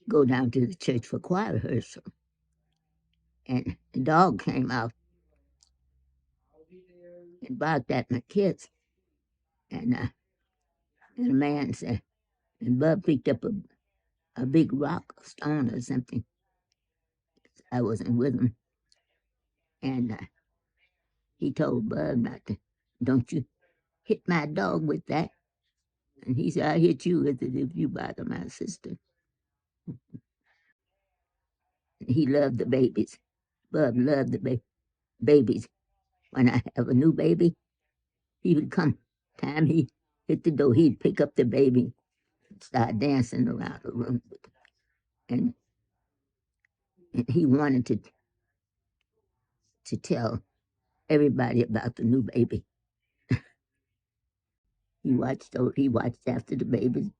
go down to the church for choir rehearsal. And the dog came out and barked at my kids. And a man said, and Bub picked up a big rock, a stone or something. I wasn't with him. And he told Bub not to, don't you hit my dog with that. And he said, I'll hit you with it if you bother my sister. He loved the babies. Bub loved the babies. When I have a new baby, he would come. Time he hit the door, he'd pick up the baby and start dancing around the room. And he wanted to tell everybody about the new baby. He watched after the babies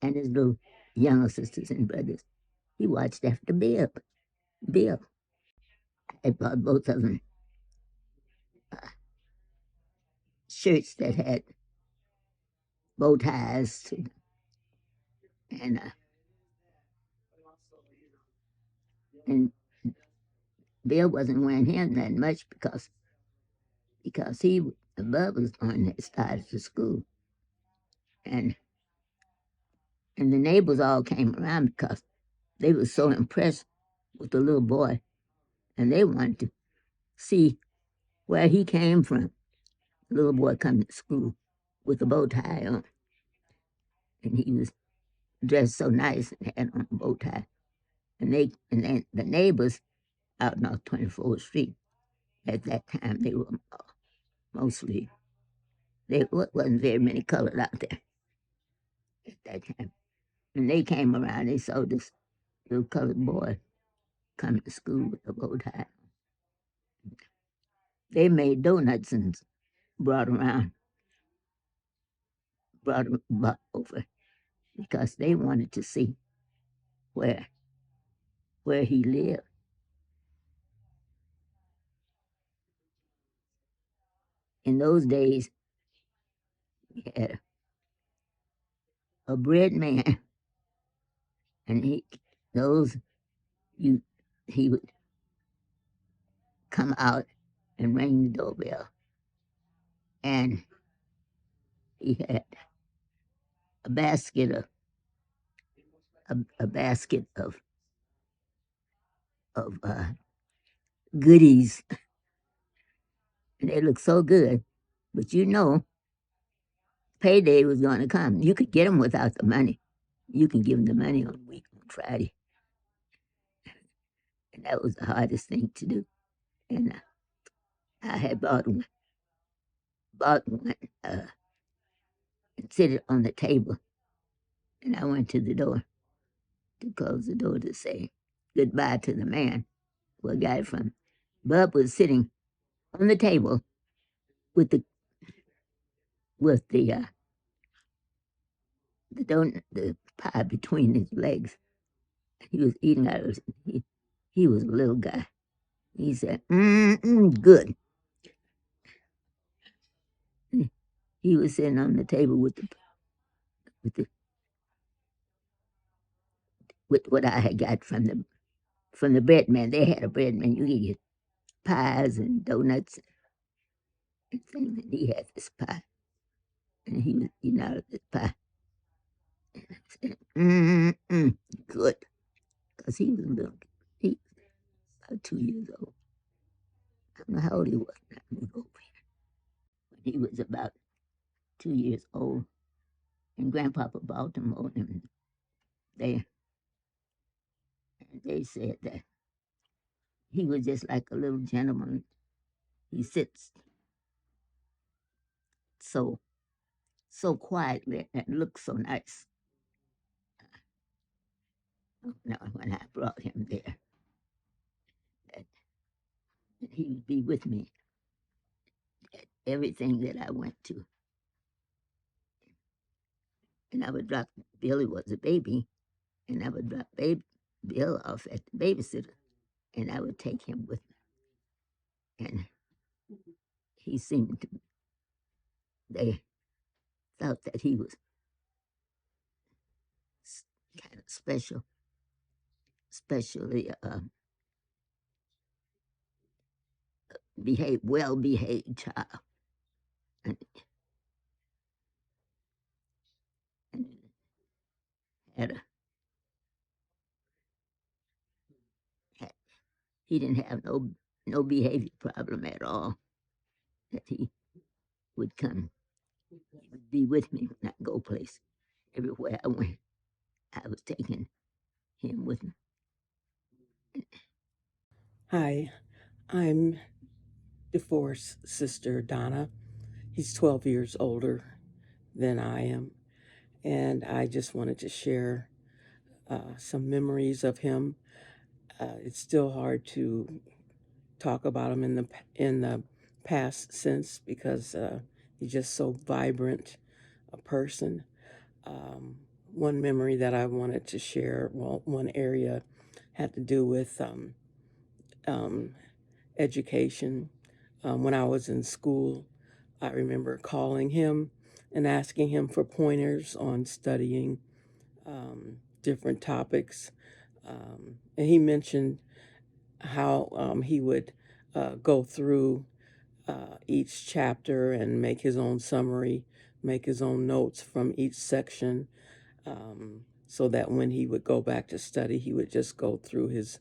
and his little younger sisters and brothers. He watched after Bill. I bought both of them shirts that had bow ties to them. And Bill wasn't wearing him that much because Bub was going that started to school. And the neighbors all came around because they were so impressed with the little boy, and they wanted to see where he came from. The little boy coming to school with a bow tie on, and he was dressed so nice and had on a bow tie. And then the neighbors out North 24th Street at that time, they were mostly, there wasn't very many colored out there at that time. And they came around, they saw this little colored boy coming to school with a bow tie. They made donuts and brought them over because they wanted to see where he lived. In those days, we had a bread man, and he would come out and ring the doorbell, and he had a basket of goodies, and they looked so good. But payday was going to come. You could get them without the money. You can give them the money on Friday, and that was the hardest thing to do. And I had bought one, and set it on the table, and I went to the door to close the door to say goodbye to the man who I got it from. Bub was sitting on the table with the pie between his legs. He was eating out of it. He was a little guy. He said, good. He was sitting on the table with what I had got from the bread man. They had a bread man. You could get pies and donuts and things. And he had this pie, and he was eating out of this pie. And I said, good, because he was little. He was about 2 years old. I don't know how old he was when I moved over here. When he was about 2 years old, and Grandpapa bought him on him. They said that he was just like a little gentleman. He sits so quietly and looks so nice. Now, when I brought him there, that he would be with me at everything that I went to. And I would drop, Billy was a baby, and I would drop Bill off at the babysitter, and I would take him with me. And he seemed to, they thought that he was kind of special especially well-behaved child. And, and had a, had, he didn't have no behavior problem at all. That he would come, he would be with me when I go place. Everywhere I went, I was taking him with me. Hi, I'm Deforest's sister, Donna. He's 12 years older than I am, and I just wanted to share some memories of him. It's still hard to talk about him in the past sense because he's just so vibrant a person. Um, One memory that I wanted to share, well, one area had to do with um, education. When I was in school, I remember calling him and asking him for pointers on studying different topics. And he mentioned how he would go through each chapter and make his own summary, make his own notes from each section, so that when he would go back to study, he would just go through his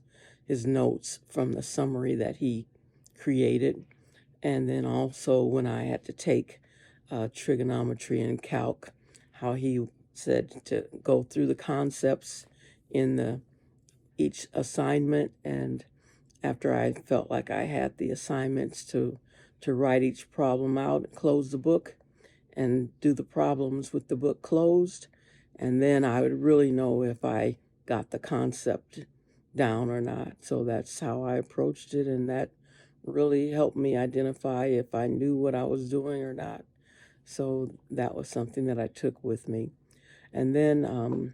notes from the summary that he created. And then also when I had to take trigonometry and calc, how he said to go through the concepts in the each assignment, and after I felt like I had the assignments to write each problem out, close the book, and do the problems with the book closed, and then I would really know if I got the concept down or not. So that's how I approached it, and that really helped me identify if I knew what I was doing or not. So that was something that I took with me. And then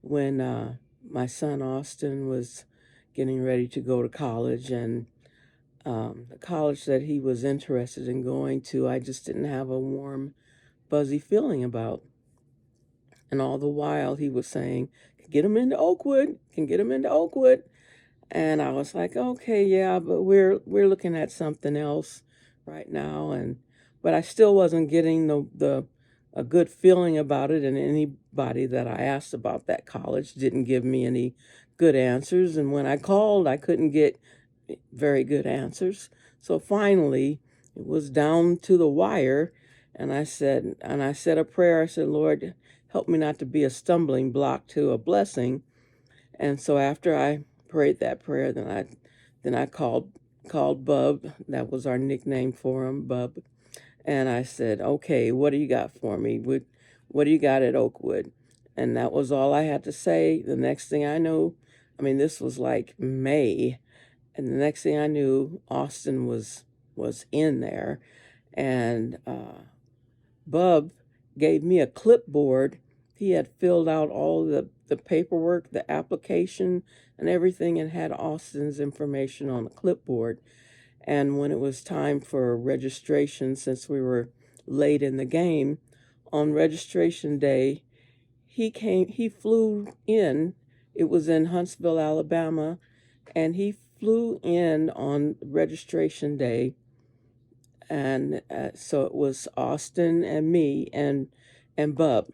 when my son Austin was getting ready to go to college, and the college that he was interested in going to, I just didn't have a warm, fuzzy feeling about. And all the while he was saying, get him into Oakwood, can get him into Oakwood. And I was like, okay, yeah, but we're looking at something else right now. And but I still wasn't getting the a good feeling about it. And anybody that I asked about that college didn't give me any good answers. And when I called, I couldn't get very good answers. So finally, it was down to the wire. And I said a prayer. I said, Lord, help me not to be a stumbling block to a blessing. And so after I prayed that prayer, then I called Bub. That was our nickname for him, Bub. And I said, okay, what do you got for me? What do you got at Oakwood? And that was all I had to say. The next thing I knew, I mean, this was like May, and the next thing I knew, Austin was in there, and Bub gave me a clipboard. He had filled out all the paperwork, the application, and everything, and had Austin's information on the clipboard. And when it was time for registration, since we were late in the game, on registration day, he flew in. It was in Huntsville, Alabama, and he flew in on registration day. And so it was Austin and me and Bub,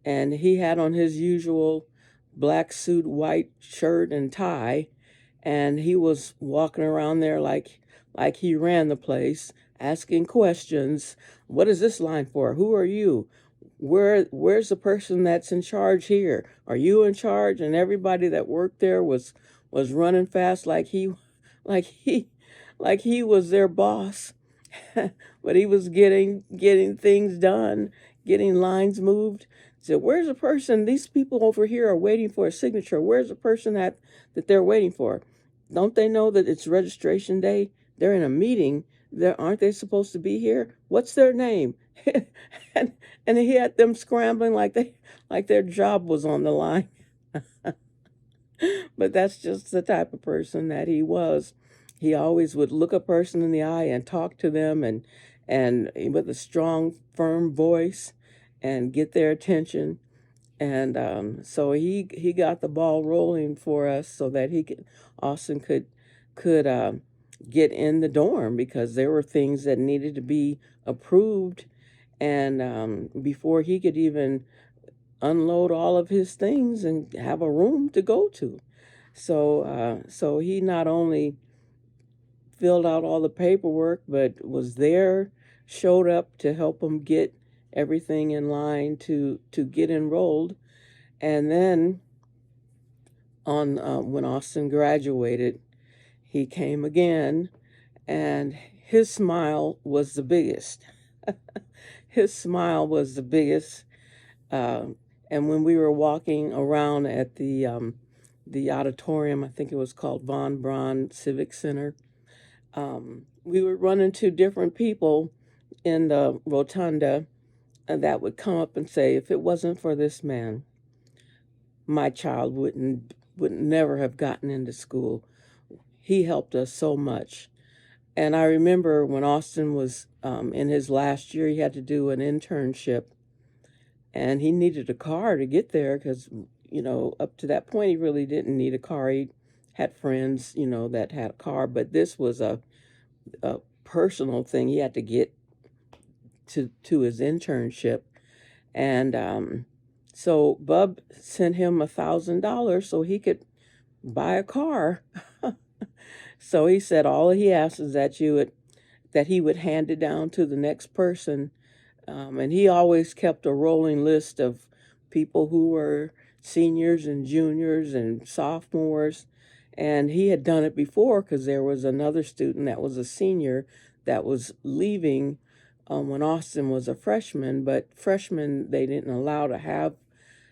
and he had on his usual black suit, white shirt and tie, and he was walking around there like he ran the place, asking questions. What is this line for? Who are you? Where's the person that's in charge here? Are you in charge? And everybody that worked there was running fast like he like he was their boss. But he was getting things done, getting lines moved. So where's the person? These people over here are waiting for a signature. Where's the person that they're waiting for? Don't they know that it's registration day? They're in a meeting. Aren't they supposed to be here? What's their name? and and he had them scrambling like their job was on the line. But that's just the type of person that he was. He always would look a person in the eye and talk to them, and with a strong, firm voice, and get their attention. And so he got the ball rolling for us so that Austin could get in the dorm, because there were things that needed to be approved, and before he could even unload all of his things and have a room to go to. So he not only filled out all the paperwork, but was there, showed up to help him get everything in line to get enrolled. And then on when Austin graduated, he came again, and his smile was the biggest. His smile was the biggest. Uh, and when we were walking around at the auditorium, I think it was called Von Braun Civic Center, we would run into different people in the rotunda that would come up and say, "If it wasn't for this man, my child would never have gotten into school. He helped us so much." And I remember when Austin was in his last year, he had to do an internship, and he needed a car to get there because, up to that point, he really didn't need a car. He had friends, that had a car, but this was a personal thing. He had to get to his internship, and so Bub sent him $1,000 so he could buy a car. So he said all he asked is that he would hand it down to the next person. And he always kept a rolling list of people who were seniors and juniors and sophomores. And he had done it before because there was another student that was a senior that was leaving when Austin was a freshman. But freshmen, they didn't allow to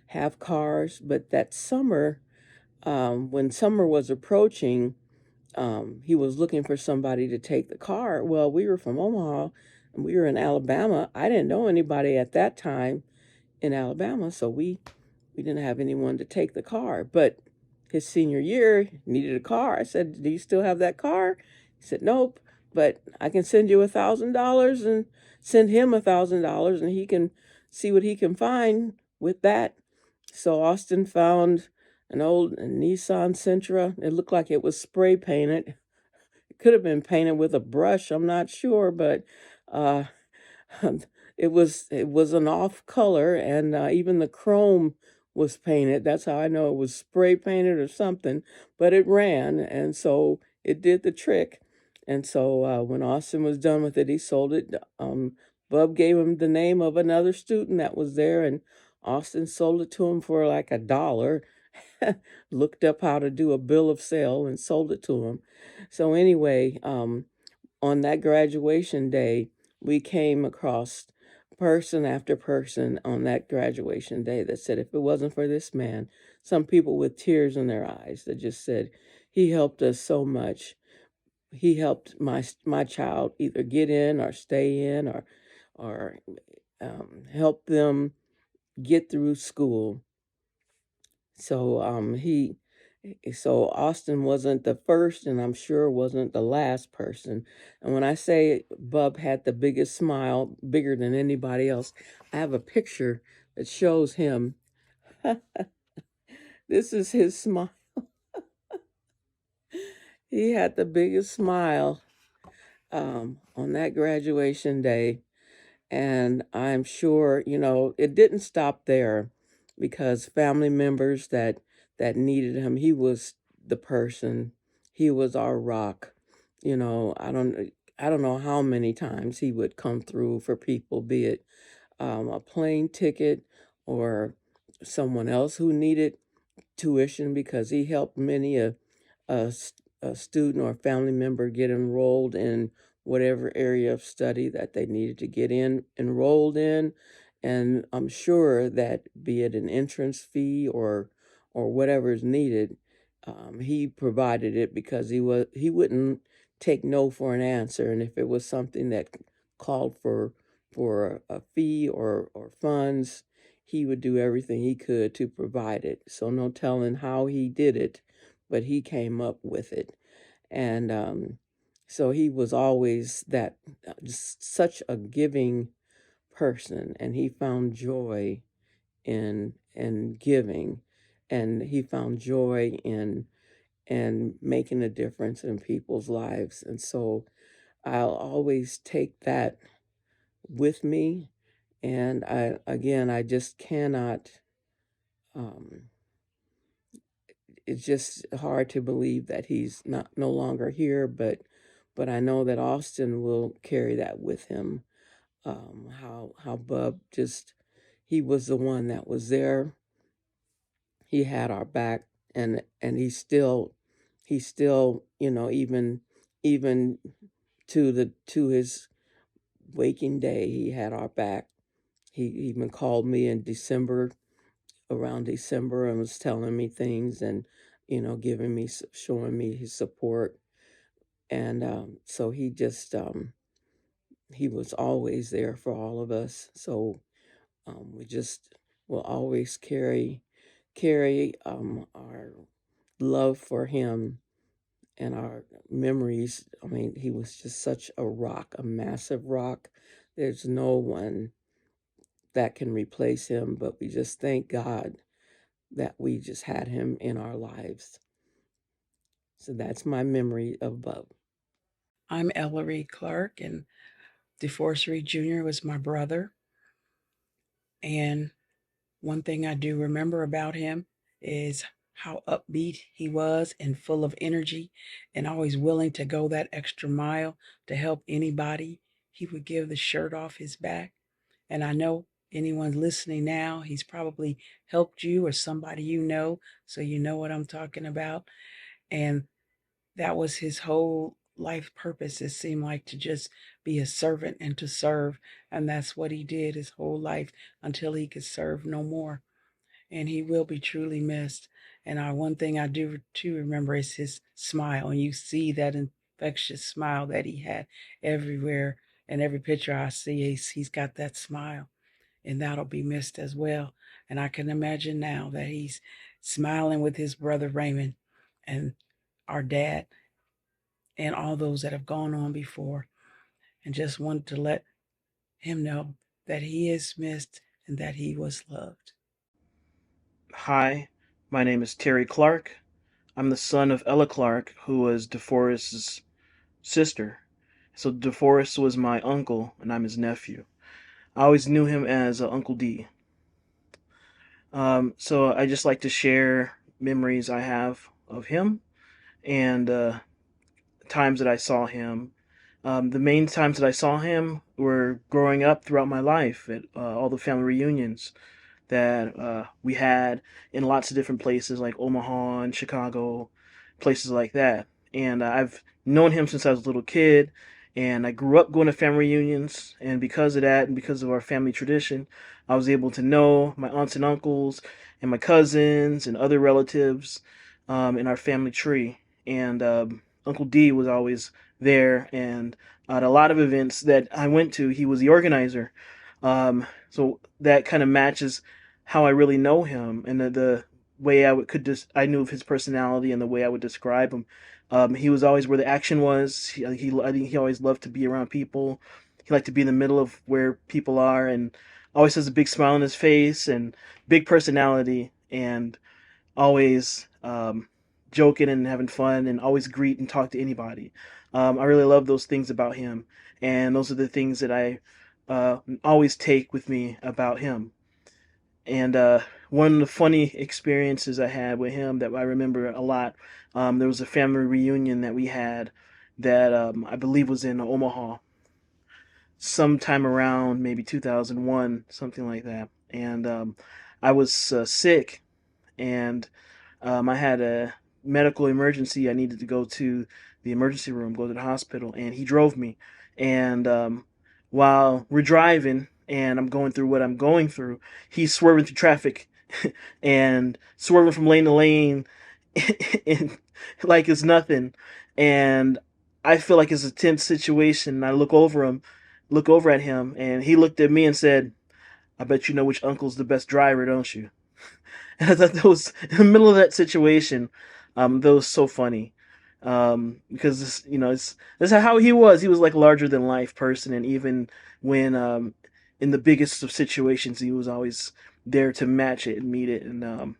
have cars. But that summer, when summer was approaching, he was looking for somebody to take the car. Well, we were from Omaha and we were in Alabama. I didn't know anybody at that time in Alabama, so we didn't have anyone to take the car. But his senior year needed a car. I said, "Do you still have that car?" He said, "Nope, but I can send you $1,000 and send him $1,000, and he can see what he can find with that." So Austin found an old Nissan Sentra. It looked like it was spray painted. It could have been painted with a brush, I'm not sure, but uh, it was an off color, and even the chrome was painted. That's how I know it was spray painted or something. But it ran, and so it did the trick. And so when Austin was done with it, he sold it. Bub gave him the name of another student that was there, and Austin sold it to him for like $1. Looked up how to do a bill of sale and sold it to him. So anyway, on that graduation day, we came across person after person on that graduation day that said, "If it wasn't for this man," some people with tears in their eyes that just said, "He helped us so much. He helped my child either get in or stay in, or help them get through school." So so Austin wasn't the first, and I'm sure wasn't the last person. And when I say Bub had the biggest smile, bigger than anybody else, I have a picture that shows him. This is his smile. He had the biggest smile on that graduation day. And I'm sure, it didn't stop there, because family members that needed him, he was the person. He was our rock. I don't know how many times he would come through for people, be it a plane ticket or someone else who needed tuition, because he helped many a, a student or family member get enrolled in whatever area of study that they needed to get enrolled in. And I'm sure that, be it an entrance fee or whatever is needed, he provided it, because he wouldn't take no for an answer. And if it was something that called for a fee or funds, he would do everything he could to provide it. So no telling how he did it, but he came up with it. And so he was always just such a giving person, and he found joy in giving, and he found joy in making a difference in people's lives. And so I'll always take that with me. And I just cannot. Um, it's just hard to believe that he's not no longer here, but I know that Austin will carry that with him. How Bub just, he was the one that was there. He had our back, and he still, even to his waking day, he had our back. He even called me in December, around December, and was telling me things, and giving me, showing me his support. And so he was always there for all of us. So we just will always carry our love for him and our memories. I mean, he was just such a rock, a massive rock. There's no one that can replace him, but we just thank God that we just had him in our lives. So that's my memory of Bub. I'm Ellery Clark, and Deforest Reed Jr. was my brother. And one thing I do remember about him is how upbeat he was and full of energy and always willing to go that extra mile to help anybody. He would give the shirt off his back. And I know anyone listening now, he's probably helped you or somebody you know, so you know what I'm talking about. And that was his whole life purpose. It seemed like to just be a servant and to serve. And that's what he did his whole life until he could serve no more. And he will be truly missed. And one thing I do too remember is his smile. And you see that infectious smile that he had everywhere. And every picture I see, he's got that smile. And that'll be missed as well. And I can imagine now that he's smiling with his brother Raymond and our dad and all those that have gone on before, and just wanted to let him know that he is missed and that he was loved. Hi, my name is Terry Clark. I'm the son of Ella Clark, who was DeForest's sister. So DeForest was my uncle, and I'm his nephew. I always knew him as Uncle D. So I just like to share memories I have of him and times that I saw him. The main times that I saw him were growing up throughout my life at all the family reunions that we had in lots of different places like Omaha and Chicago, places like that. And I've known him since I was a little kid, and I grew up going to family reunions. And because of that, and because of our family tradition, I was able to know my aunts and uncles and my cousins and other relatives in our family tree. And Uncle D was always there, and at a lot of events that I went to, he was the organizer. So that kind of matches how I really know him, and the way I knew of his personality and the way I would describe him. He was always where the action was. I think he always loved to be around people. He liked to be in the middle of where people are, and always has a big smile on his face and big personality, and always joking and having fun, and always greet and talk to anybody. I really love those things about him, and those are the things that I always take with me about him. And one of the funny experiences I had with him that I remember a lot, there was a family reunion that we had that I believe was in Omaha, sometime around maybe 2001, something like that. And I was sick, and I had a medical emergency. I needed to go to the emergency room, go to the hospital, and he drove me. And while we're driving and I'm going through what I'm going through, he's swerving through traffic and swerving from lane to lane and like it's nothing. And I feel like it's a tense situation. And I look over at him, and he looked at me and said, "I bet you know which uncle's the best driver, don't you?" And I thought that was in the middle of that situation. That was so funny. Because this, it's that's how he was. He was like larger than life person, and even when in the biggest of situations, he was always there to match it and meet it. And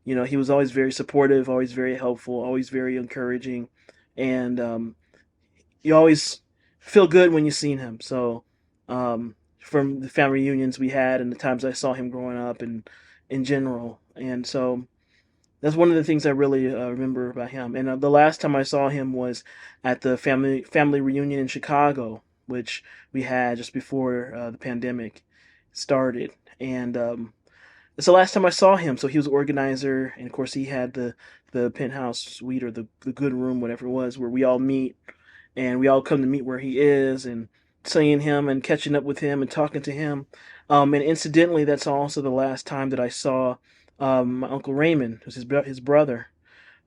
he was always very supportive, always very helpful, always very encouraging, and you always feel good when you seen him. So from the family reunions we had and the times I saw him growing up and in general, and so that's one of the things I really remember about him. And the last time I saw him was at the family reunion in Chicago, which we had just before the pandemic started. And it's the last time I saw him. So he was organizer, and of course he had the penthouse suite or the good room, whatever it was, where we all meet and we all come to meet where he is and seeing him and catching up with him and talking to him. And incidentally, that's also the last time that I saw my uncle Raymond, who's his brother.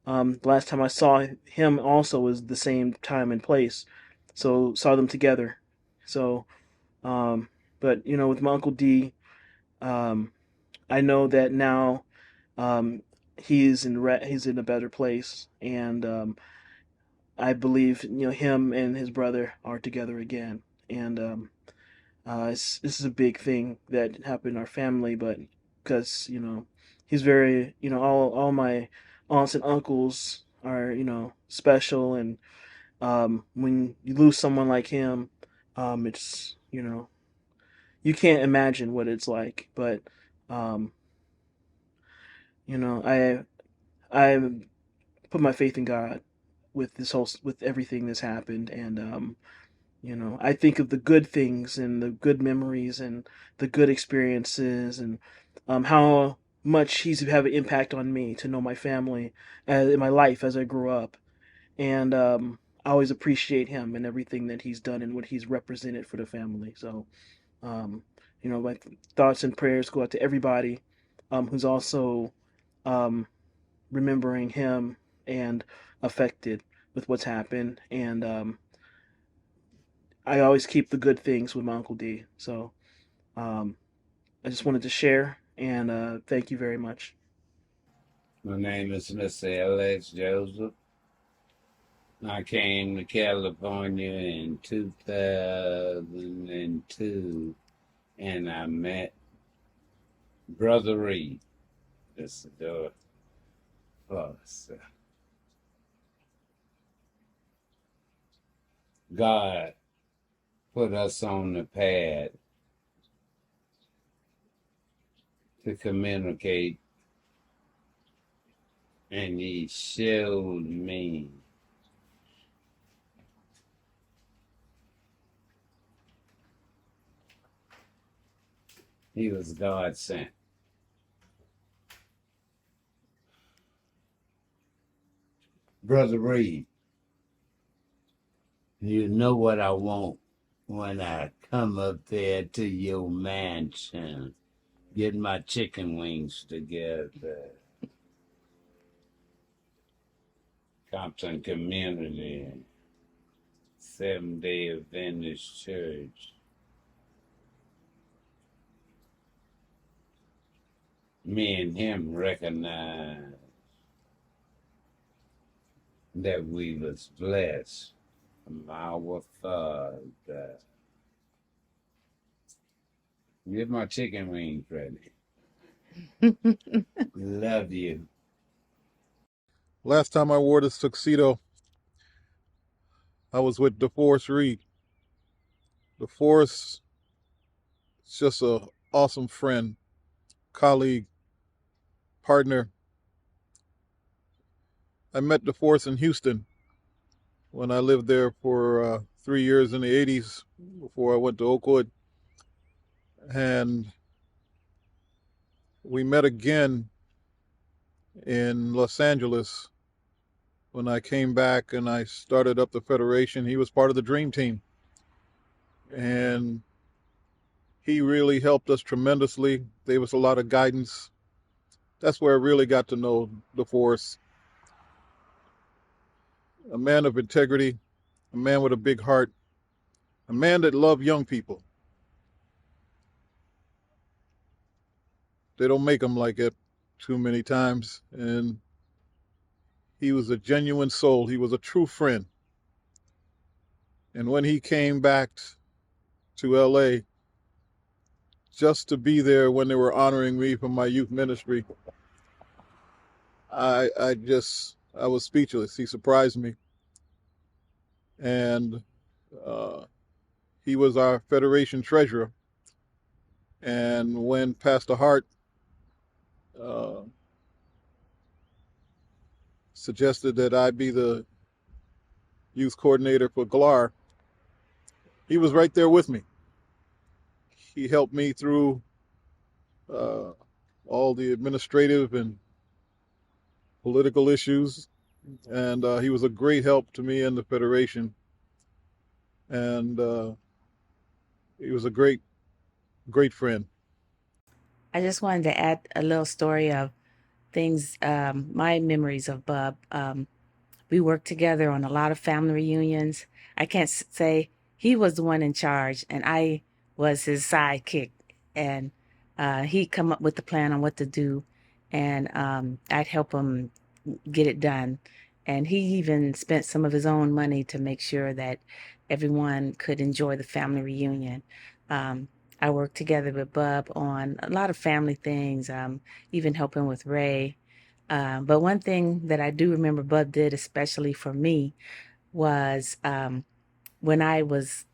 The last time I saw him also was the same time and place, so saw them together. So, but with my uncle D, um, I know that now um, he's in a better place, and I believe him and his brother are together again, and this is a big thing that happened in our family, but because he's very all my aunts and uncles are special, and when you lose someone like him, it's you can't imagine what it's like, but um, I put my faith in God with everything that's happened, and I think of the good things and the good memories and the good experiences and how much he's have an impact on me to know my family in my life as I grew up. And I always appreciate him and everything that he's done and what he's represented for the family. So, um, my thoughts and prayers go out to everybody who's also um, remembering him and affected with what's happened. And I always keep the good things with my Uncle D. So um, I just wanted to share and thank you very much. My name is Mr. L.X. Joseph. I came to California in 2002 and I met Brother Reed. That's the door. God put us on the path to communicate, and he showed me he was God sent. Brother Reed, you know what I want when I come up there to your mansion, get my chicken wings together. Compton Community, Seventh-day Adventist Church. Me and him recognized that we was blessed from our Father. Get my chicken wings ready. Love you. Last time I wore this tuxedo, I was with Deforest Reed. Deforest is just an awesome friend, colleague, partner. I met Deforest in Houston when I lived there for 3 years in the 80s before I went to Oakwood. And we met again in Los Angeles when I came back and I started up the Federation. He was part of the Dream Team. And he really helped us tremendously, gave us a lot of guidance. That's where I really got to know Deforest. A man of integrity, a man with a big heart, a man that loved young people. They don't make them like it too many times. And he was a genuine soul. He was a true friend. And when he came back to LA, just to be there when they were honoring me for my youth ministry, I was speechless. He surprised me. And he was our Federation treasurer. And when Pastor Hart uh, suggested that I be the youth coordinator for GLAR, he was right there with me. He helped me through all the administrative and political issues, and he was a great help to me and the Federation. And he was a great friend. I just wanted to add a little story of things, my memories of Bub. We worked together on a lot of family reunions. I can't say he was the one in charge and I was his sidekick. And he'd come up with the plan on what to do, and I'd help him get it done. And he even spent some of his own money to make sure that everyone could enjoy the family reunion. Um, I worked together with Bub on a lot of family things, even helping with Ray. But one thing that I do remember Bub did, especially for me, was when I was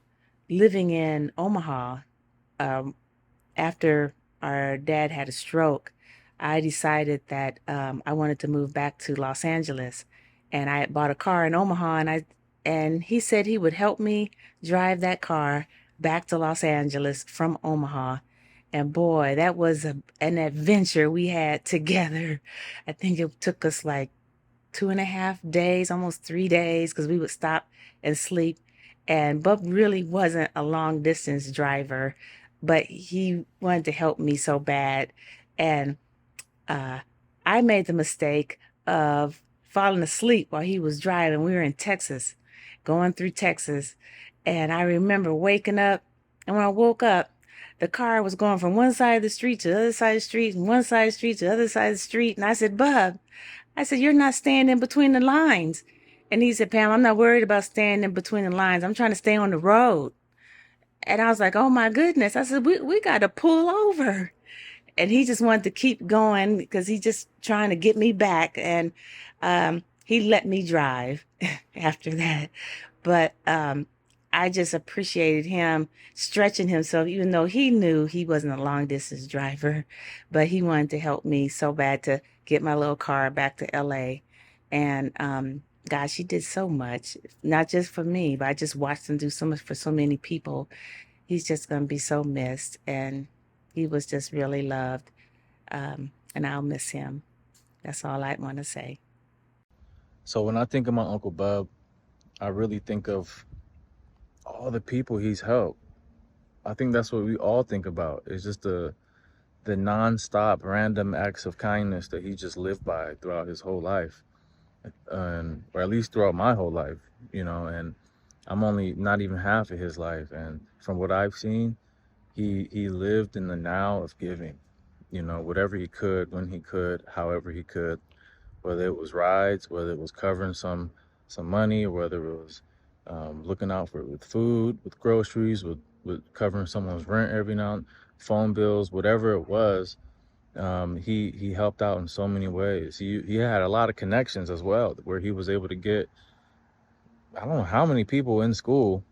living in Omaha, um, after our dad had a stroke, I decided that I wanted to move back to Los Angeles, and I had bought a car in Omaha, and he said he would help me drive that car back to Los Angeles from Omaha. And boy, that was an adventure we had together. I think it took us like 2.5 days, almost 3 days, because we would stop and sleep. And Bub really wasn't a long distance driver, but he wanted to help me so bad. And uh, I made the mistake of falling asleep while he was driving. We were in Texas, going through Texas. And I remember waking up. And when I woke up, the car was going from one side of the street to the other side of the street, and one side of the street to the other side of the street. And I said, Bub, I said, you're not staying in between the lines. And he said, Pam, I'm not worried about staying in between the lines. I'm trying to stay on the road. And I was like, oh my goodness. I said, we got to pull over. And he just wanted to keep going because he just trying to get me back. And he let me drive after that. But I just appreciated him stretching himself, even though he knew he wasn't a long distance driver, but he wanted to help me so bad to get my little car back to LA. And gosh, he did so much, not just for me, but I just watched him do so much for so many people. He's just going to be so missed. And he was just really loved. And I'll miss him. That's all I want to say. So when I think of my Uncle Bub, I really think of all the people he's helped. I think that's what we all think about. It's just the non-stop random acts of kindness that he just lived by throughout his whole life, and or at least throughout my whole life, and I'm only not even half of his life. And from what I've seen, he lived in the now of giving, whatever he could, when he could, however he could, whether it was rides, whether it was covering some money, or whether it was looking out for with food, with groceries, with covering someone's rent every now, phone bills, whatever it was. He helped out in so many ways. He had a lot of connections as well, where he was able to get, I don't know how many people in school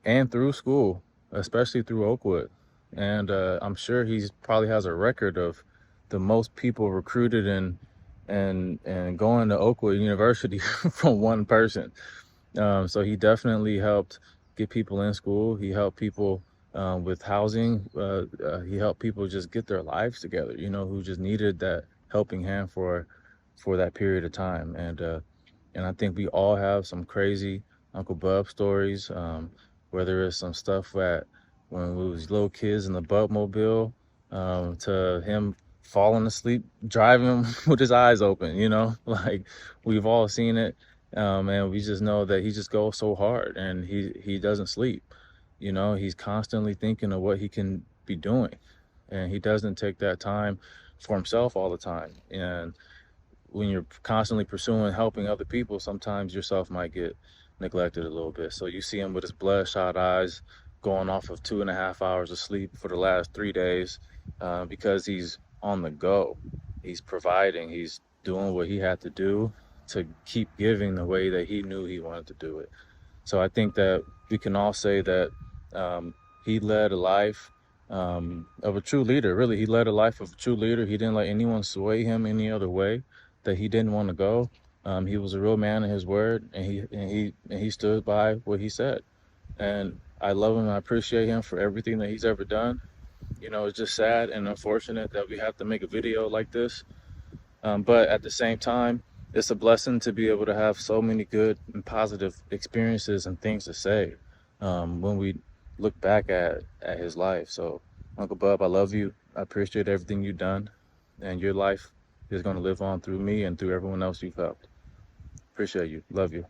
and through school, especially through Oakwood. And I'm sure he's probably has a record of the most people recruited and going to Oakwood University from one person. So he definitely helped get people in school. He helped people with housing. He helped people just get their lives together, who just needed that helping hand for that period of time. And I think we all have some crazy Uncle Bub stories, whether it's some stuff that when we was little kids in the Bubmobile, to him falling asleep driving with his eyes open, like we've all seen it. And we just know that he just goes so hard, and he doesn't sleep. He's constantly thinking of what he can be doing, and he doesn't take that time for himself all the time. And when you're constantly pursuing helping other people, sometimes yourself might get neglected a little bit. So you see him with his bloodshot eyes, going off of 2.5 hours of sleep for the last 3 days, because he's on the go. He's providing, he's doing what he had to do to keep giving the way that he knew he wanted to do it. So I think that we can all say that he led a life of a true leader. Really, he led a life of a true leader. He didn't let anyone sway him any other way that he didn't want to go. He was a real man in his word, and he stood by what he said. And I love him. I appreciate him for everything that he's ever done. You know, it's just sad and unfortunate that we have to make a video like this. But at the same time, it's a blessing to be able to have so many good and positive experiences and things to say when we look back at his life. So, Uncle Bub, I love you. I appreciate everything you've done, and your life is going to live on through me and through everyone else you've helped. Appreciate you. Love you.